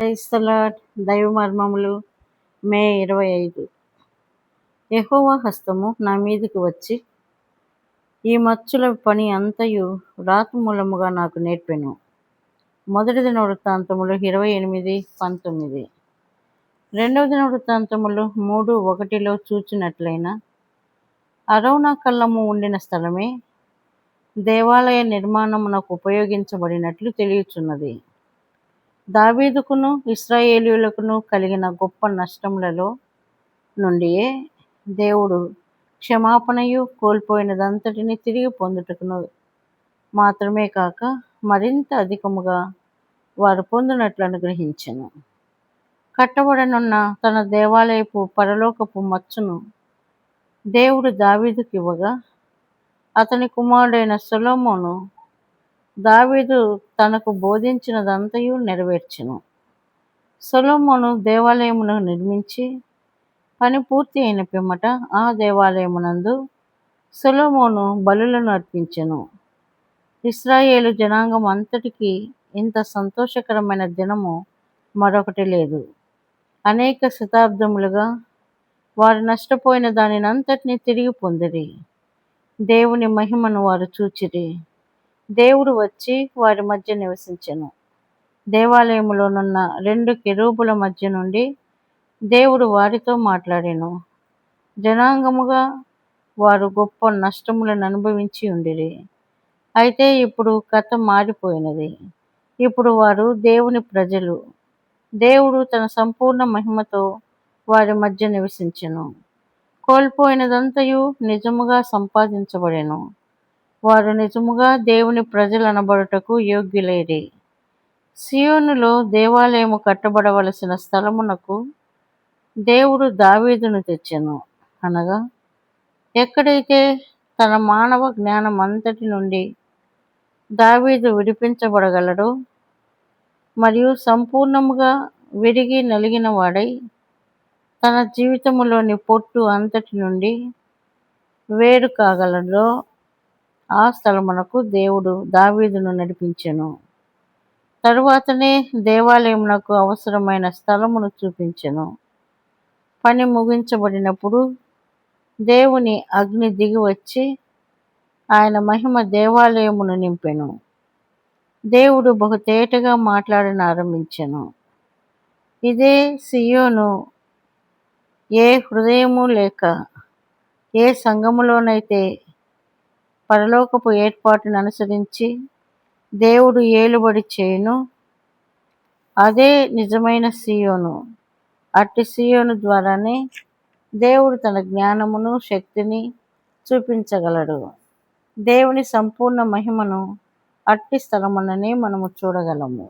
Praise the lord. దైవ మర్మములు మే 25. యెహోవా హస్తము నా మీదికి వచ్చి ఈ మచ్చుల పని అంతయు రాతి మూలముగా నాకు నేర్పెను. మొదటి దినవృత్తాంతములు 28:19. రెండవ దినవృత్తాంతములు 3:1 చూచినట్లయిన అరౌనా కళ్ళము ఉండిన స్థలమే దేవాలయ నిర్మాణమునకు ఉపయోగించబడినట్లు తెలియుచున్నది. దావీదుకును ఇశ్రాయేలీయులకును కలిగిన గొప్ప నష్టములలో నుండియే దేవుడు క్షమాపణయు కోల్పోయినదంతటిని తిరిగి పొందుటకును మాత్రమే కాక మరింత అధికముగా వారు పొందినట్లు అనుగ్రహించెను. కట్టబడనున్న తన దేవాలయపు పరలోకపు మచ్చును దేవుడు దావీదుకు ఇవ్వగా అతని కుమారుడైన సొలొమోను దావీదు తనకు బోధించినదంతయు నెరవేర్చెను. సొలొమోను దేవాలయమును నిర్మించి పని పూర్తి అయిన పిమ్మట ఆ దేవాలయమునందు సొలొమోను బలులను అర్పించెను. ఇశ్రాయేలు జనాంగం అంతటికీ ఇంత సంతోషకరమైన దినము మరొకటి లేదు. అనేక శతాబ్దములుగా వారు నష్టపోయిన దానినంతటినీ తిరిగి పొందిరి. దేవుని మహిమను వారు చూచిరి. దేవుడు వచ్చి వారి మధ్య నివసించెను. దేవాలయములోనున్న 2 కెరూబుల మధ్య నుండి దేవుడు వారితో మాట్లాడెను. జనాంగముగా వారు గొప్ప నష్టములను అనుభవించి ఉండిరి. అయితే ఇప్పుడు కథ మారిపోయినది. ఇప్పుడు వారు దేవుని ప్రజలు. దేవుడు తన సంపూర్ణ మహిమతో వారి మధ్య నివసించెను. కోల్పోయినదంతయు నిజముగా సంపాదించబడెను. వారు నిజముగా దేవుని ప్రజలనబడుటకు యోగ్యులైరి. సియోనులో దేవాలయము కట్టబడవలసిన స్థలమునకు దేవుడు దావీదును తెచ్చెను. అనగా ఎక్కడైతే తన మానవ జ్ఞానమంతటి నుండి దావీదు విడిపించబడగలడో మరియు సంపూర్ణముగా విరిగి నలిగిన వాడై తన జీవితములోని పొట్టు అంతటి నుండి వేరు కాగలడో ఆ స్థలమునకు దేవుడు దావీదును నడిపించెను. తరువాతనే దేవాలయమునకు అవసరమైన స్థలమును చూపించెను. పని ముగించబడినప్పుడు దేవుని అగ్ని దిగి వచ్చి ఆయన మహిమ దేవాలయమును నింపెను. దేవుడు బహుతేటగా మాట్లాడనారంభించెను. ఇదే సియోను. ఏ హృదయము లేక ఏ సంఘములోనైతే పరలోకపు ఏర్పాటును అనుసరించి దేవుడు ఏలుబడి చేయును అదే నిజమైన సియోను. అట్టి సియోను ద్వారానే దేవుడు తన జ్ఞానమును శక్తిని చూపించగలడు. దేవుని సంపూర్ణ మహిమను అట్టి స్థలముననే మనము చూడగలము.